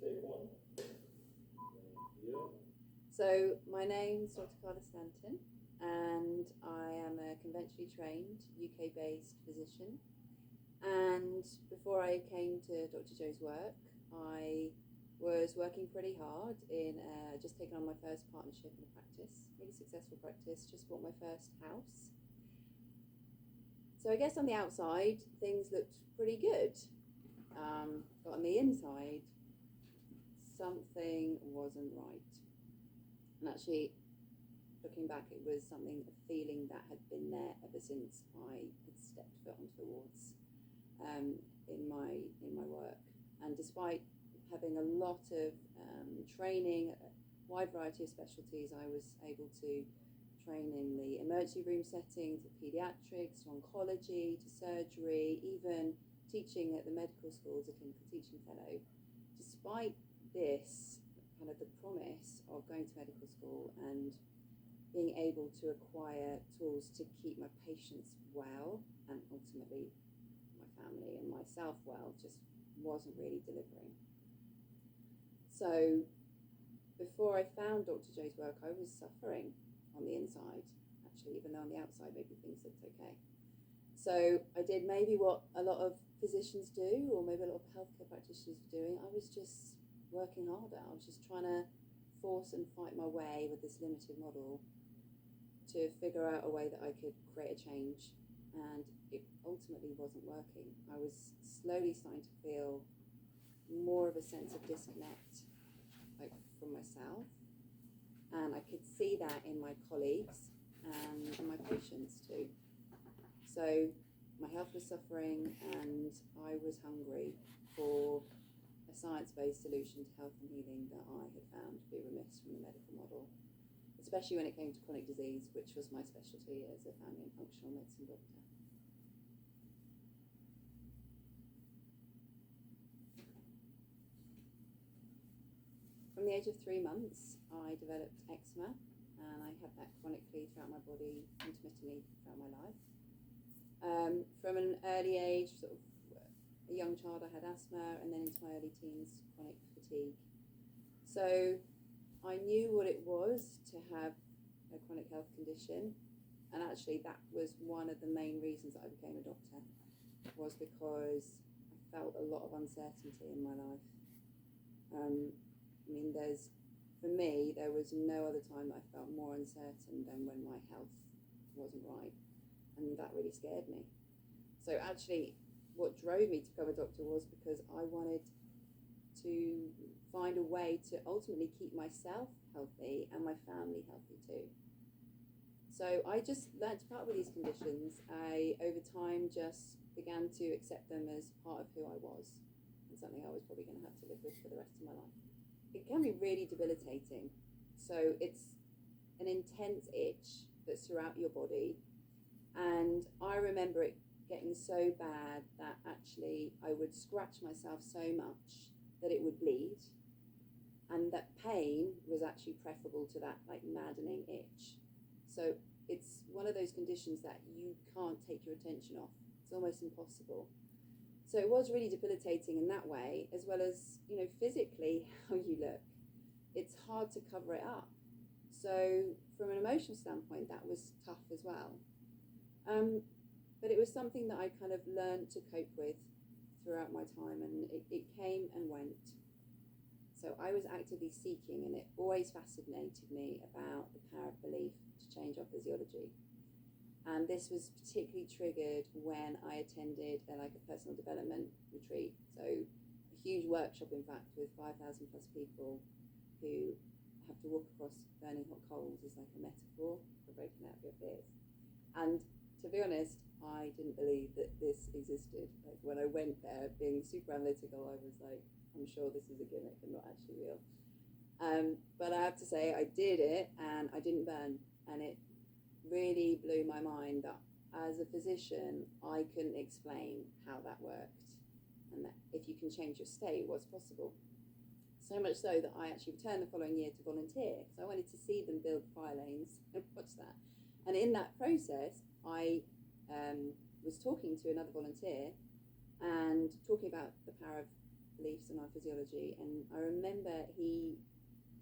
Take one. So my name's Dr. Clara Stanton, and I am a conventionally trained UK-based physician. And before I came to Dr. Joe's work, I was working pretty hard in just taking on my first partnership in a practice, really successful practice, just bought my first house. So I guess on the outside, things looked pretty good. But on the inside, something wasn't right. And actually, looking back, it was something, a feeling that had been there ever since I had stepped foot onto the wards in my work. And despite having a lot of training, a wide variety of specialties, I was able to train in the emergency room setting, to paediatrics, to oncology, to surgery, even teaching at the medical school as a clinical teaching fellow. Despite this, kind of the promise of going to medical school and being able to acquire tools to keep my patients well and ultimately my family and myself well, just wasn't really delivering. So before I found Dr. Joe's work, I was suffering on the inside, actually, even though on the outside maybe things looked okay. So I did maybe what a lot of physicians do, or maybe a lot of healthcare practitioners are doing. I was just working harder. I was just trying to force and fight my way with this limited model to figure out a way that I could create a change, and it ultimately wasn't working. I was slowly starting to feel more of a sense of disconnect, like from myself, and I could see that in my colleagues and in my patients too. So my health was suffering, and I was hungry for a science-based solution to health and healing that I had found to be remiss from the medical model, especially when it came to chronic disease, which was my specialty as a family and functional medicine doctor. From the age of 3 months, I developed eczema, and I had that chronically throughout my body, intermittently throughout my life. From an early age, sort of a young child, I had asthma, and then into my early teens, chronic fatigue. So I knew what it was to have a chronic health condition, and actually that was one of the main reasons that I became a doctor, was because I felt a lot of uncertainty in my life. For me, there was no other time that I felt more uncertain than when my health wasn't right, and that really scared me. So actually, what drove me to become a doctor was because I wanted to find a way to ultimately keep myself healthy and my family healthy too. So I just learned to part with these conditions. I, over time, just began to accept them as part of who I was, and something I was probably going to have to live with for the rest of my life. It can be really debilitating. So it's an intense itch that's throughout your body, and I remember it getting so bad that actually I would scratch myself so much that it would bleed, and that pain was actually preferable to that like maddening itch. So it's one of those conditions that you can't take your attention off. It's almost impossible. So it was really debilitating in that way, as well as, physically how you look. It's hard to cover it up. So from an emotional standpoint, that was tough as well. But it was something that I kind of learned to cope with throughout my time, and it came and went. So I was actively seeking, and it always fascinated me about the power of belief to change our physiology. And this was particularly triggered when I attended a personal development retreat. So a huge workshop, in fact, with 5,000 plus people who have to walk across burning hot coals is like a metaphor for breaking out of your fears. And to be honest, I didn't believe that this existed. Like when I went there, being super analytical, I was like, I'm sure this is a gimmick and not actually real. But I have to say, I did it, and I didn't burn, and it really blew my mind that as a physician, I couldn't explain how that worked, and that if you can change your state, what's possible. So much so that I actually returned the following year to volunteer, because I wanted to see them build fire lanes and watch that. And in that process, I was talking to another volunteer and talking about the power of beliefs and our physiology. And I remember he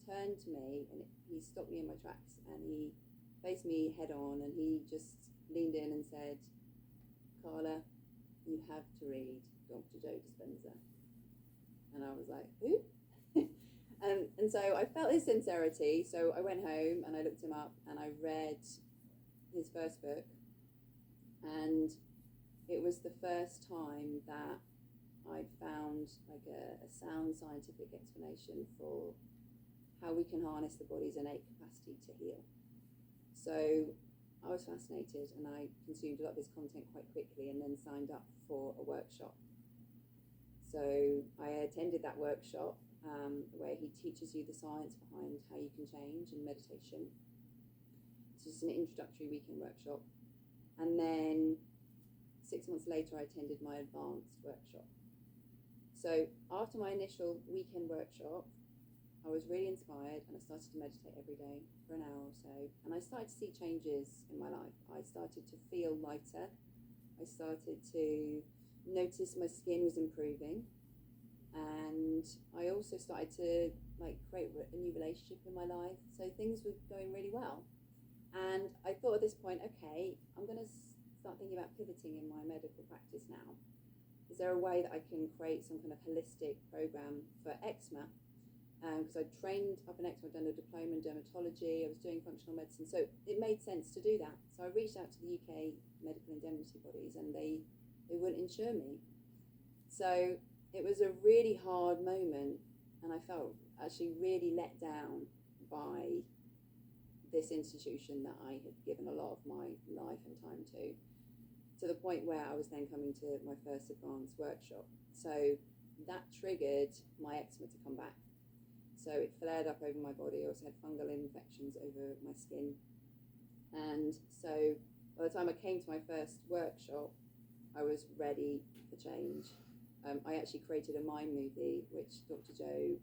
turned to me and he stopped me in my tracks and he faced me head on and he just leaned in and said, Clara, you have to read Dr. Joe Dispenza. And I was like, who? And so I felt his sincerity, so I went home and I looked him up and I read his first book, and it was the first time that I'd found like a sound scientific explanation for how we can harness the body's innate capacity to heal. So I was fascinated and I consumed a lot of his content quite quickly and then signed up for a workshop. So I attended that workshop where he teaches you the science behind how you can change in meditation. It's just an introductory weekend workshop. And then 6 months later, I attended my advanced workshop. So after my initial weekend workshop, I was really inspired and I started to meditate every day for an hour or so. And I started to see changes in my life. I started to feel lighter. I started to notice my skin was improving. And I also started to create a new relationship in my life. So things were going really well. And I thought at this point, okay, I'm going to start thinking about pivoting in my medical practice now. Is there a way that I can create some kind of holistic program for eczema? Because I trained up in eczema, I'd done a diploma in dermatology, I was doing functional medicine, so it made sense to do that. So I reached out to the UK medical indemnity bodies and they wouldn't insure me. So it was a really hard moment and I felt actually really let down by this institution that I had given a lot of my life and time to the point where I was then coming to my first advanced workshop. So that triggered my eczema to come back. So it flared up over my body. I also had fungal infections over my skin. And so by the time I came to my first workshop, I was ready for change. I actually created a mime movie, which Dr. Joe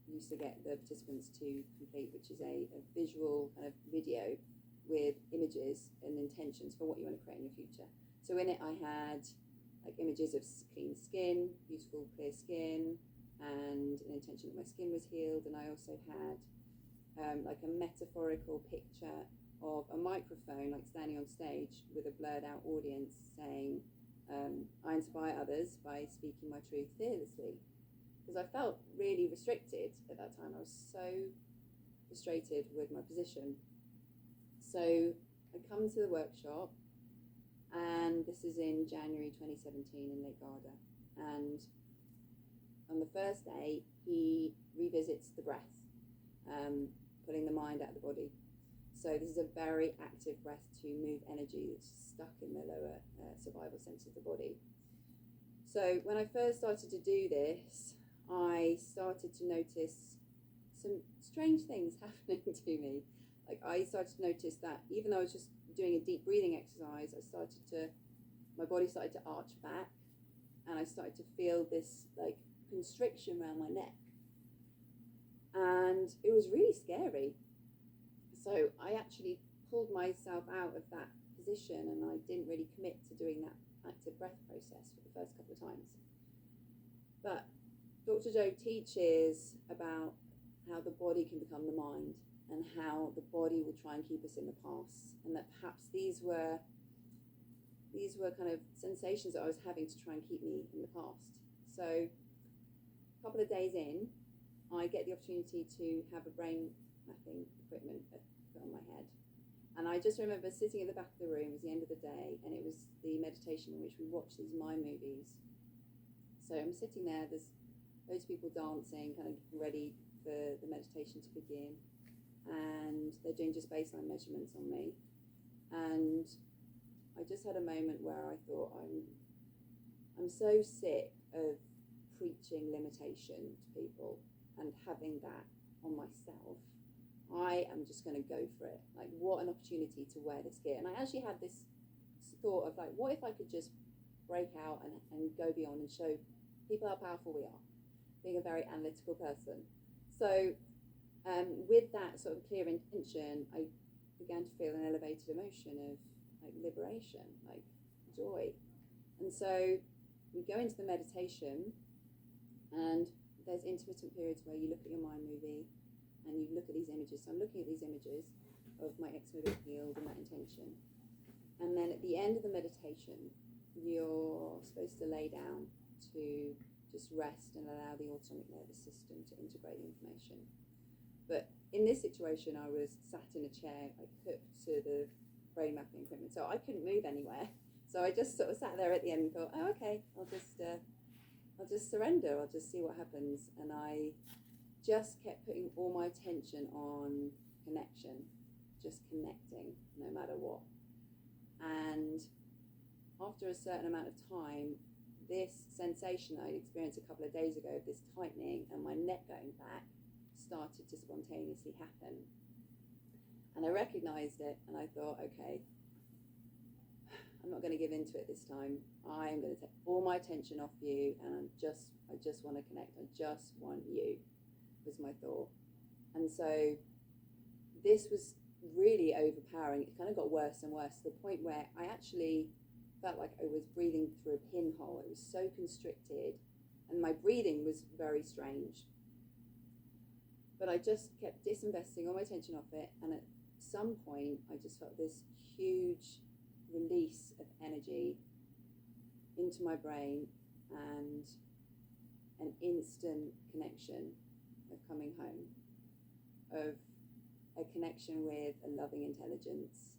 used to get the participants to complete, which is a visual kind of video with images and intentions for what you want to create in your future. So in it I had images of clean skin, beautiful clear skin, and an intention that my skin was healed. And I also had a metaphorical picture of a microphone standing on stage with a blurred out audience saying, I inspire others by speaking my truth fearlessly. Because I felt really restricted at that time. I was so frustrated with my position. So I come to the workshop, and this is in January 2017 in Lake Garda. And on the first day, he revisits the breath, putting the mind out of the body. So this is a very active breath to move energy that's stuck in the lower survival centre of the body. So when I first started to do this, I started to notice some strange things happening to me. I started to notice that even though I was just doing a deep breathing exercise, my body started to arch back, and I started to feel this constriction around my neck. And it was really scary. So I actually pulled myself out of that position and I didn't really commit to doing that active breath process for the first couple of times. But Dr. Joe teaches about how the body can become the mind and how the body will try and keep us in the past, and that perhaps these were kind of sensations that I was having to try and keep me in the past. So a couple of days in, I get the opportunity to have a brain mapping equipment put on my head. And I just remember sitting at the back of the room. It was the end of the day, and it was the meditation in which we watched these mime movies. So I'm sitting there, there's loads of people dancing, kind of ready for the meditation to begin. And they're doing just baseline measurements on me. And I just had a moment where I thought, I'm so sick of preaching limitation to people and having that on myself. I am just going to go for it. What an opportunity to wear this gear. And I actually had this thought of what if I could just break out and go beyond and show people how powerful we are, being a very analytical person. So with that sort of clear intention, I began to feel an elevated emotion of liberation, joy. And so we go into the meditation, And there's intermittent periods where you look at your mind movie and you look at these images. So I'm looking at these images of my eczema being healed and that intention. And then at the end of the meditation, you're supposed to lay down to just rest and allow the autonomic nervous system to integrate the information. But in this situation, I was sat in a chair, like hooked to the brain mapping equipment, so I couldn't move anywhere. So I just sort of sat there at the end and thought, oh, okay, I'll just surrender. I'll just see what happens. And I just kept putting all my attention on connection, just connecting, no matter what. And after a certain amount of time, this sensation I experienced a couple of days ago, this tightening and my neck going back, started to spontaneously happen. And I recognized it and I thought, okay, I'm not going to give into it this time. I'm going to take all my attention off you and I just want to connect. I just want you, was my thought. And so this was really overpowering. It kind of got worse and worse to the point where I actually felt like I was breathing through a pinhole. It was so constricted and my breathing was very strange. But I just kept disinvesting all my attention off it, and at some point I just felt this huge release of energy into my brain and an instant connection of coming home, of a connection with a loving intelligence.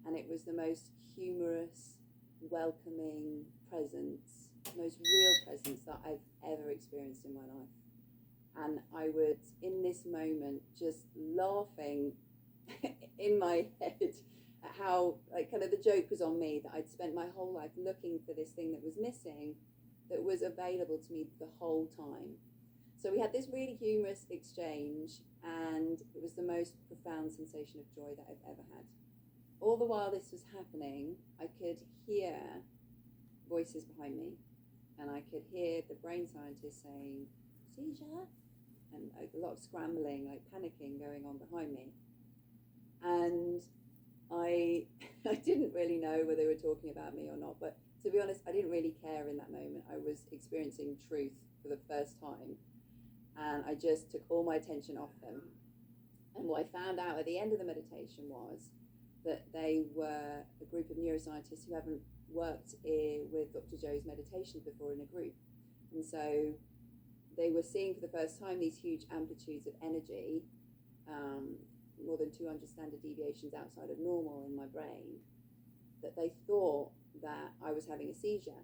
And it was the most humorous, welcoming presence, most real presence that I've ever experienced in my life. And I would, in this moment, just laughing in my head at how, like, kind of the joke was on me that I'd spent my whole life looking for this thing that was missing, that was available to me the whole time. So we had this really humorous exchange, and it was the most profound sensation of joy that I've ever had. All the while this was happening, I could hear voices behind me, and I could hear the brain scientist saying, seizure? And a lot of scrambling, like panicking going on behind me. And I didn't really know whether they were talking about me or not, but to be honest, I didn't really care in that moment. I was experiencing truth for the first time, and I just took all my attention off them. And what I found out at the end of the meditation was that they were a group of neuroscientists who haven't worked with Dr. Joe's meditations before in a group. And so they were seeing for the first time these huge amplitudes of energy, more than 200 standard deviations outside of normal in my brain, that they thought that I was having a seizure.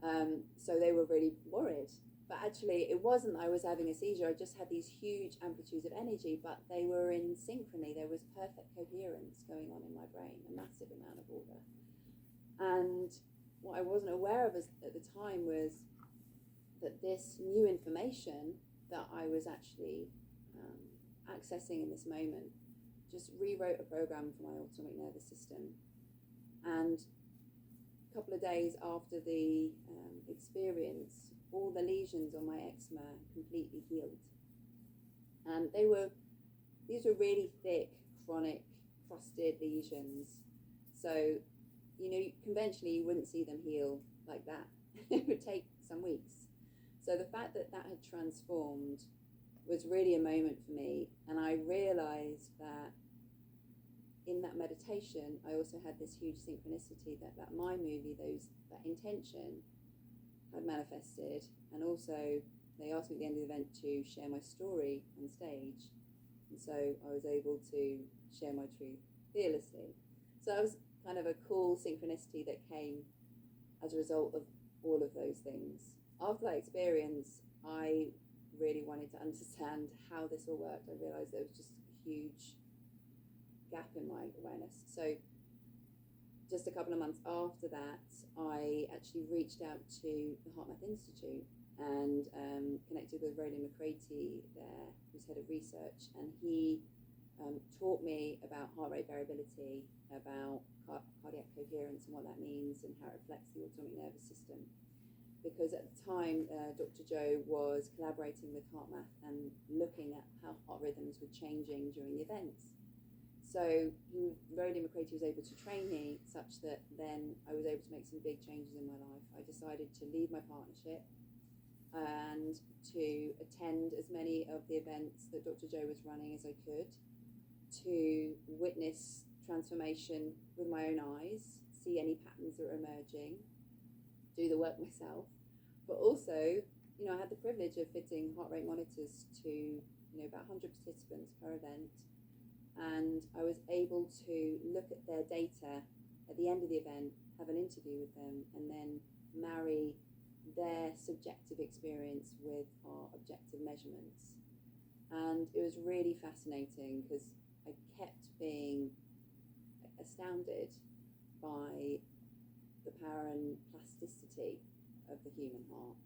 So they were really worried. But actually, it wasn't that I was having a seizure. I just had these huge amplitudes of energy, but they were in synchrony. There was perfect coherence going on in my brain, a massive amount of order. And what I wasn't aware of at the time was that this new information that I was actually accessing in this moment just rewrote a program for my autonomic nervous system. And a couple of days after the experience, all the lesions on my eczema completely healed. And these were really thick, chronic, crusted lesions. So, conventionally you wouldn't see them heal like that. It would take some weeks. So the fact that that had transformed was really a moment for me. And I realized that in that meditation, I also had this huge synchronicity that my movie, that intention had manifested. And also they asked me at the end of the event to share my story on stage. And so I was able to share my truth fearlessly. So that was kind of a cool synchronicity that came as a result of all of those things. After that experience, I really wanted to understand how this all worked. I realized there was just a huge gap in my awareness. So just a couple of months after that, I actually reached out to the HeartMath Institute and connected with Roland McCraty there, who's head of research, and he taught me about heart rate variability, about cardiac coherence and what that means and how it reflects the autonomic nervous system. Because at the time, Dr. Joe was collaborating with HeartMath and looking at how heart rhythms were changing during the events. So Roland McCraty was able to train me such that then I was able to make some big changes in my life. I decided to leave my partnership. and to attend as many of the events that Dr. Joe was running as I could, to witness transformation with my own eyes, see any patterns that were emerging, do the work myself, but also, I had the privilege of fitting heart rate monitors to, about 100 participants per event, and I was able to look at their data at the end of the event, have an interview with them, and then marry their subjective experience with our objective measurements. And it was really fascinating because I kept being astounded by the power and plasticity of the human heart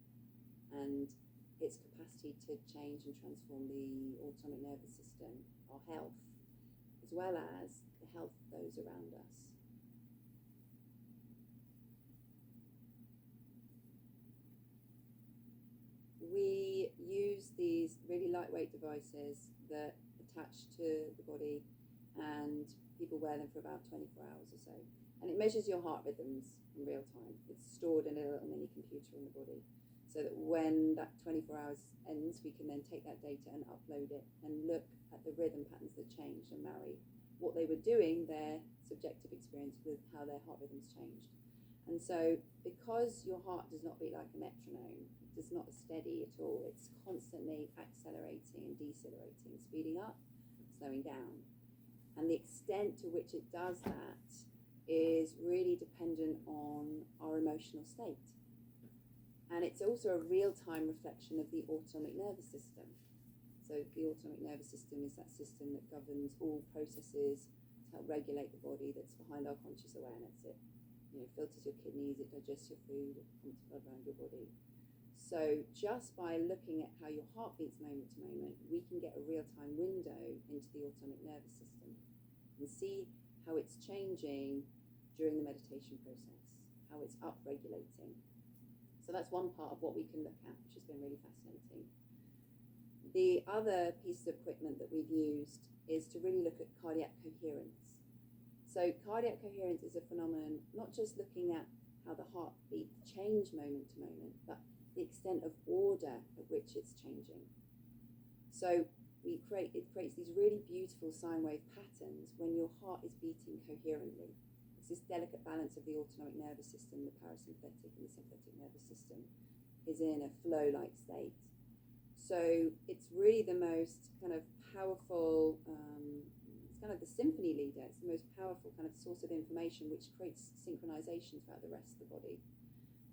and its capacity to change and transform the autonomic nervous system, our health, as well as the health of those around us. We use these really lightweight devices that attach to the body, and people wear them for about 24 hours or so. And it measures your heart rhythms in real time. It's stored in a little mini computer in the body, so that when that 24 hours ends, we can then take that data and upload it and look at the rhythm patterns that changed and marry what they were doing, their subjective experience, with how their heart rhythms changed. And so because your heart does not beat like a metronome, it's not steady at all, it's constantly accelerating and decelerating, speeding up, slowing down. And the extent to which it does that is really dependent on our emotional state. And it's also a real-time reflection of the autonomic nervous system. So the autonomic nervous system is that system that governs all processes to help regulate the body, that's behind our conscious awareness. It filters your kidneys, it digests your food, it pumps blood around your body. So just by looking at how your heart beats moment to moment, we can get a real-time window into the autonomic nervous system and see how it's changing during the meditation process, how it's up-regulating. So that's one part of what we can look at, which has been really fascinating. The other piece of equipment that we've used is to really look at cardiac coherence. So cardiac coherence is a phenomenon, not just looking at how the heartbeat change moment to moment, but the extent of order at which it's changing. So it creates these really beautiful sine wave patterns when your heart is beating coherently. It's this delicate balance of the autonomic nervous system, the parasympathetic and the sympathetic nervous system is in a flow-like state. So it's really the most kind of powerful, it's kind of the symphony leader, it's the most powerful kind of source of information which creates synchronization throughout the rest of the body.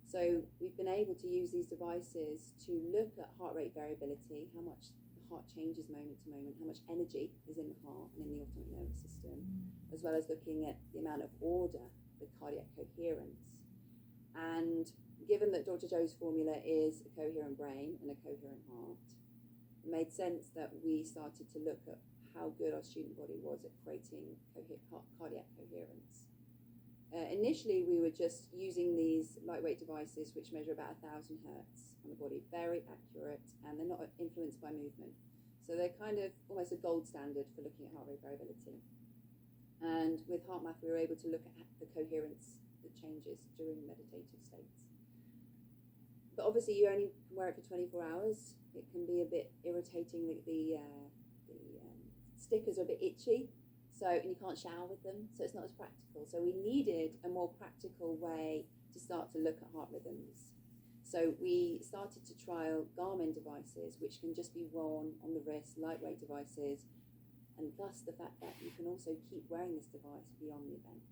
So we've been able to use these devices to look at heart rate variability, how much the heart changes moment to moment, how much energy is in the heart and in the autonomic nervous system, as well as looking at the amount of order, the cardiac coherence. And given that Dr. Joe's formula is a coherent brain and a coherent heart, it made sense that we started to look at how good our student body was at creating cardiac coherence. Initially, we were just using these lightweight devices which measure about 1,000 hertz on the body, very accurate, and they're not influenced by movement. So they're kind of almost a gold standard for looking at heart rate variability. And with HeartMath, we were able to look at the coherence that changes during meditative states. But obviously, you only can wear it for 24 hours. It can be a bit irritating. The stickers are a bit itchy. And you can't shower with them, so it's not as practical. So we needed a more practical way to start to look at heart rhythms. So we started to trial Garmin devices, which can just be worn on the wrist, lightweight devices, and plus the fact that you can also keep wearing this device beyond the event.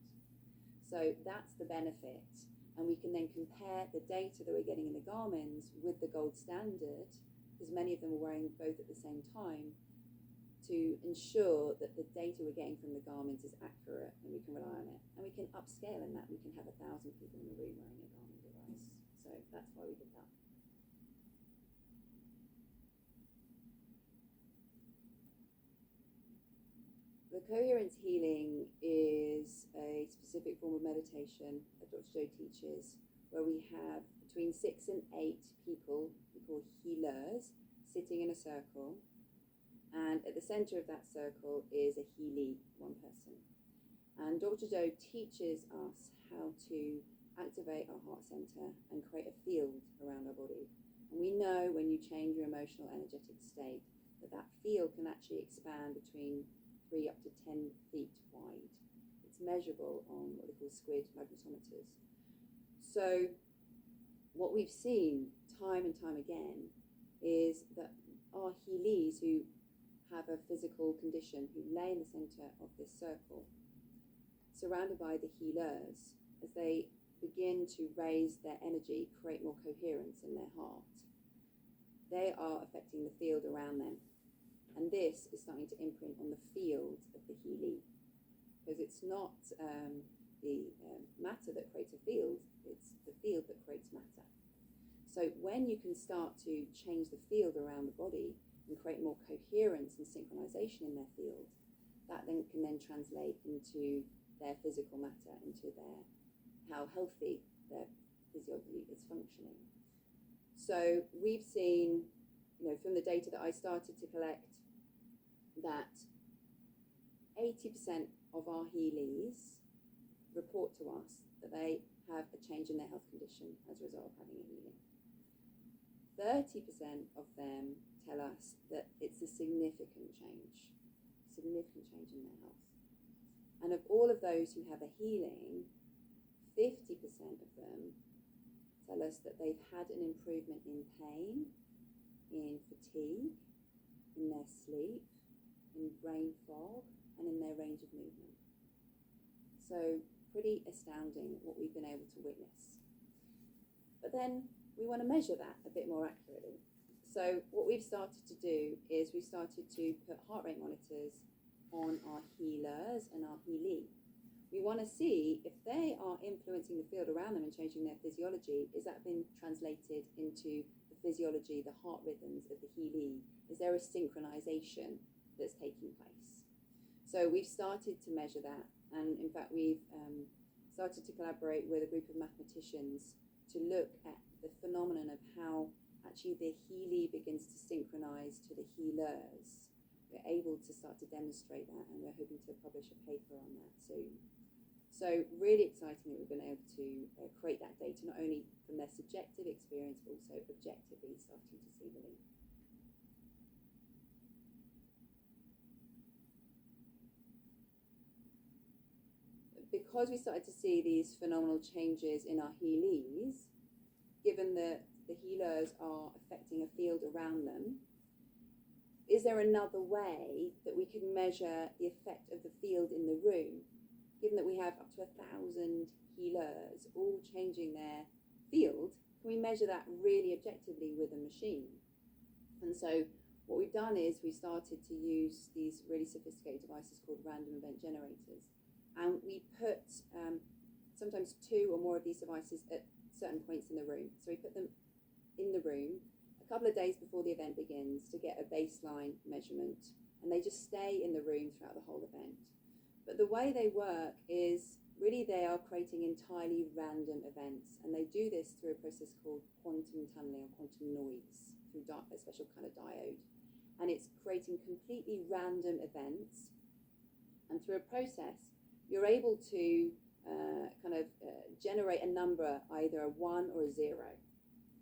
So that's the benefit. And we can then compare the data that we're getting in the Garmins with the gold standard, because many of them are wearing both at the same time, to ensure that the data we're getting from the Garmins is accurate and we can rely on it. And we can upscale in that. We can have 1,000 people in the room wearing a Garmin device. So that's why we did that. The coherence healing is a specific form of meditation that Dr. Joe teaches, where we have between 6 and 8 people, we call healers, sitting in a circle. And at the center of that circle is a healee, one person. And Dr. Joe teaches us how to activate our heart center and create a field around our body. And And we know when you change your emotional energetic state that that field can actually expand between 3 up to 10 feet wide. It's measurable on what they call squid magnetometers. So what we've seen time and time again is that our healies who have a physical condition, who lay in the centre of this circle, surrounded by the healers, as they begin to raise their energy, create more coherence in their heart, they are affecting the field around them. And this is starting to imprint on the field of the healie. Because it's not the matter that creates a field, it's the field that creates matter. So when you can start to change the field around the body and create more coherence and synchronization in their field, that then can then translate into their physical matter, into their how healthy their physiology is functioning. So we've seen, from the data that I started to collect, that 80% of our healies report to us that they have a change in their health condition as a result of having a healing. 30% of them tell us that it's a significant change in their health. And of all of those who have a healing, 50% of them tell us that they've had an improvement in pain, in fatigue, in their sleep, in brain fog, and in their range of movement. So pretty astounding what we've been able to witness. But then we want to measure that a bit more accurately. So what we've started to do is we've started to put heart rate monitors on our healers and our healee. We want to see if they are influencing the field around them and changing their physiology. Is that been translated into the physiology, the heart rhythms of the healee? Is there a synchronization that's taking place? So we've started to measure that, and in fact we've started to collaborate with a group of mathematicians to look at the phenomenon of how actually the healee begins to synchronize to the healers. We're able to start to demonstrate that, and we're hoping to publish a paper on that soon. So really exciting that we've been able to create that data, not only from their subjective experience, but also objectively starting to see the link. Because we started to see these phenomenal changes in our healees, given that the healers are affecting a field around them, is there another way that we can measure the effect of the field in the room? Given that we have up to 1,000 healers all changing their field, can we measure that really objectively with a machine? And so what we've done is we started to use these really sophisticated devices called random event generators. And we put sometimes 2 or more of these devices at certain points in the room. So we put them in the room a couple of days before the event begins to get a baseline measurement. And they just stay in the room throughout the whole event. But the way they work is really they are creating entirely random events. And they do this through a process called quantum tunneling or quantum noise through a special kind of diode. And it's creating completely random events. And through a process, you're able to generate a number, either a 1 or a 0.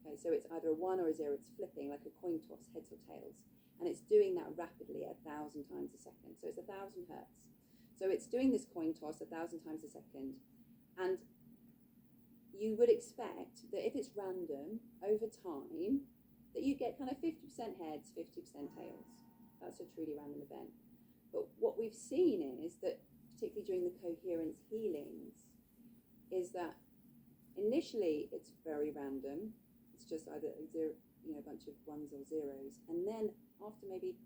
Okay, so it's either a 1 or a 0. It's flipping like a coin toss, heads or tails. And it's doing that rapidly 1,000 times a second. So it's 1,000 hertz. So it's doing this coin toss 1,000 times a second. And you would expect that if it's random over time, that you get kind of 50% heads, 50% tails. That's a truly random event. But what we've seen is that, particularly during the coherence healings, is that initially it's very random. It's just either a bunch of 1s or 0s. And then after maybe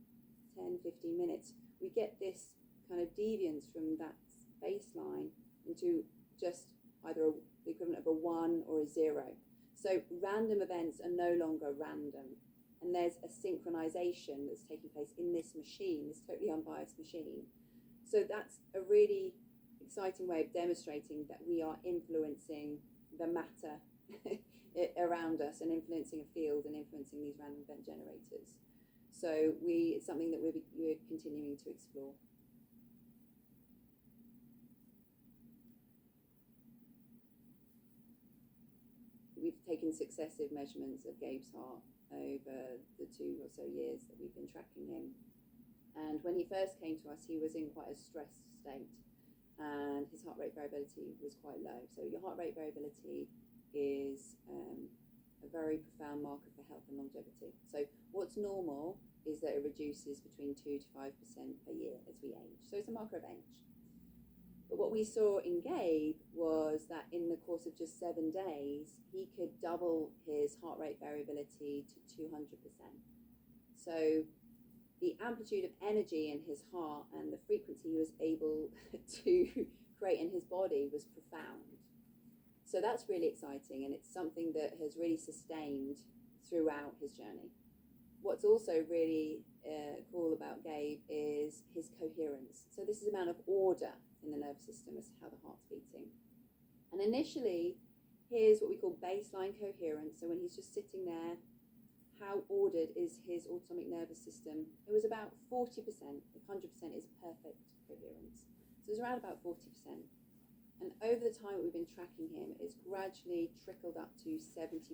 10, 15 minutes, we get this kind of deviance from that baseline into just either the equivalent of a 1 or a 0. So random events are no longer random. And there's a synchronization that's taking place in this machine, this totally unbiased machine. So that's a really exciting way of demonstrating that we are influencing the matter around us and influencing a field and influencing these random event generators. So it's something that we're continuing to explore. We've taken successive measurements of Gabe's heart over the 2 or so years that we've been tracking him. And when he first came to us, he was in quite a stressed state, and his heart rate variability was quite low. So your heart rate variability is a very profound marker for health and longevity. So what's normal is that it reduces between 2 to 5% a year as we age. So it's a marker of age. But what we saw in Gabe was that in the course of just 7 days, he could double his heart rate variability to 200%. So the amplitude of energy in his heart and the frequency he was able to create in his body was profound. So that's really exciting, and it's something that has really sustained throughout his journey. What's also really cool about Gabe is his coherence. So this is the amount of order in the nervous system as to how the heart's beating. And initially, here's what we call baseline coherence. So when he's just sitting there, how ordered is his autonomic nervous system? It was about 40%. If 100% is perfect coherence. So it's around about 40%. And over the time that we've been tracking him, it's gradually trickled up to 70%.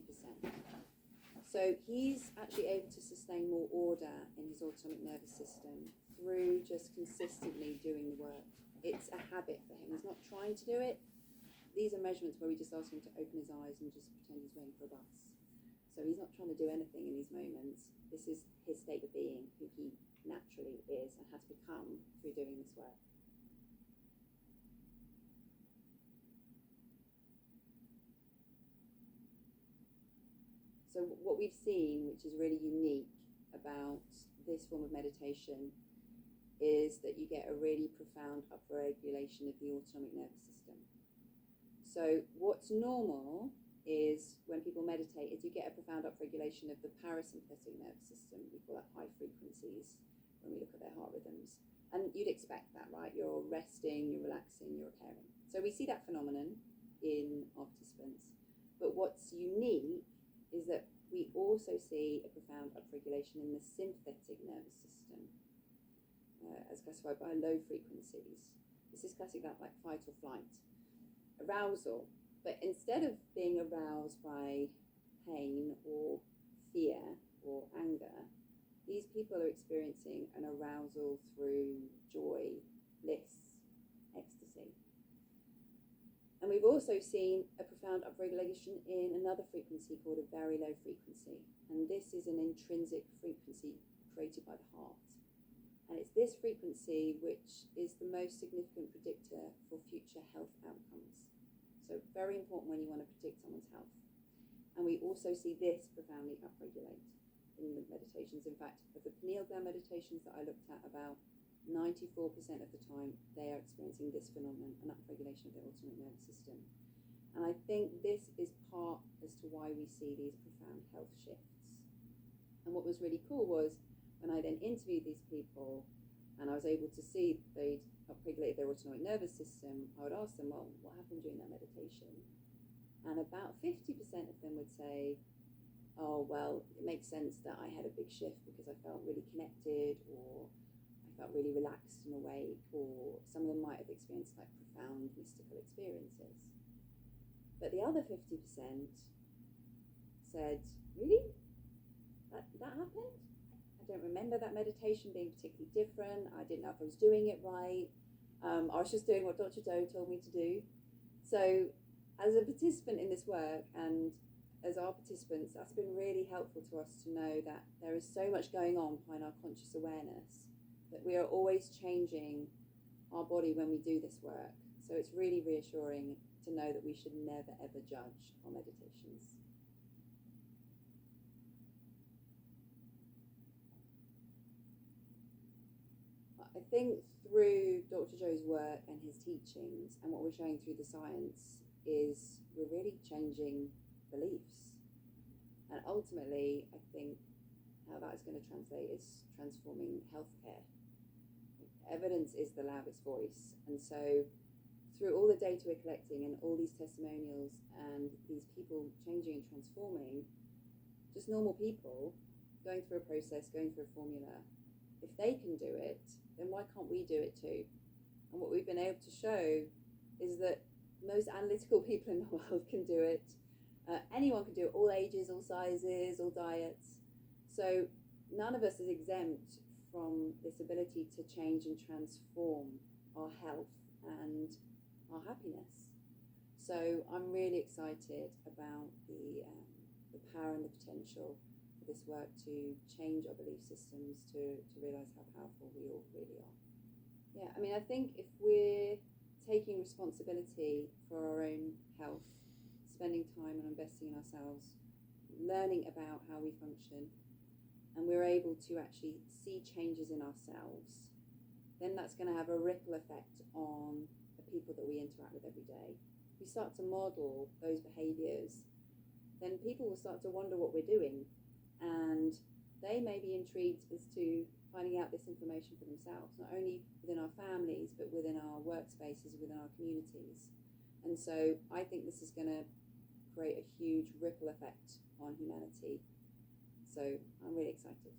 So he's actually able to sustain more order in his autonomic nervous system through just consistently doing the work. It's a habit for him. He's not trying to do it. These are measurements where we just ask him to open his eyes and just pretend he's waiting for a bus. So he's not trying to do anything in these moments. This is his state of being, who he naturally is and has become through doing this work. So what we've seen, which is really unique about this form of meditation, is that you get a really profound upregulation of the autonomic nervous system. So what's normal is when people meditate is you get a profound upregulation of the parasympathetic nervous system. We call that high frequencies when we look at their heart rhythms. And you'd expect that, right? You're resting, you're relaxing, you're repairing. So we see that phenomenon in our participants. But what's unique is that we also see a profound upregulation in the sympathetic nervous system, as classified by low frequencies. This is classic that like fight or flight, arousal. But instead of being aroused by pain or fear or anger, these people are experiencing an arousal through joy, bliss, ecstasy. And we've also seen a profound upregulation in another frequency called a very low frequency. And this is an intrinsic frequency created by the heart. And it's this frequency which is the most significant predictor for future health outcomes. So very important when you want to predict someone's health. And we also see this profoundly upregulate in the meditations. In fact, of the pineal gland meditations that I looked at, about 94% of the time they are experiencing this phenomenon, an upregulation of their autonomic nervous system. And I think this is part as to why we see these profound health shifts. And what was really cool was when I then interviewed these people and I was able to see they'd upregulated their autonomic nervous system, I would ask them, well, what happened during that meditation? And about 50% of them would say, oh, well, it makes sense that I had a big shift because I felt really connected, or I felt really relaxed and awake, or some of them might have experienced like profound mystical experiences. But the other 50% said, really? That happened? I don't remember that meditation being particularly different. I didn't know if I was doing it right. I was just doing what Dr. Joe told me to do. So as a participant in this work and as our participants, that's been really helpful to us to know that there is so much going on behind our conscious awareness, that we are always changing our body when we do this work. So it's really reassuring to know that we should never ever judge our meditations. I think through Dr. Joe's work and his teachings and what we're showing through the science is we're really changing beliefs. And ultimately, I think how that's going to translate is transforming healthcare. Evidence is the loudest voice. And so through all the data we're collecting and all these testimonials and these people changing and transforming, just normal people going through a process, going through a formula, if they can do it, then why can't we do it too? And what we've been able to show is that most analytical people in the world can do it. Anyone can do it, all ages, all sizes, all diets. So none of us is exempt from this ability to change and transform our health and our happiness. So I'm really excited about the power and the potential for this work to change our belief systems, to realise how powerful we all really are. Yeah, I mean, I think if we're taking responsibility for our own health, spending time and investing in ourselves, learning about how we function, and we're able to actually see changes in ourselves, then that's going to have a ripple effect on the people that we interact with every day. If we start to model those behaviours, then people will start to wonder what we're doing, and they may be intrigued as to finding out this information for themselves, not only within our families, but within our workspaces, within our communities. And so I think this is going to create a huge ripple effect on humanity. So I'm really excited.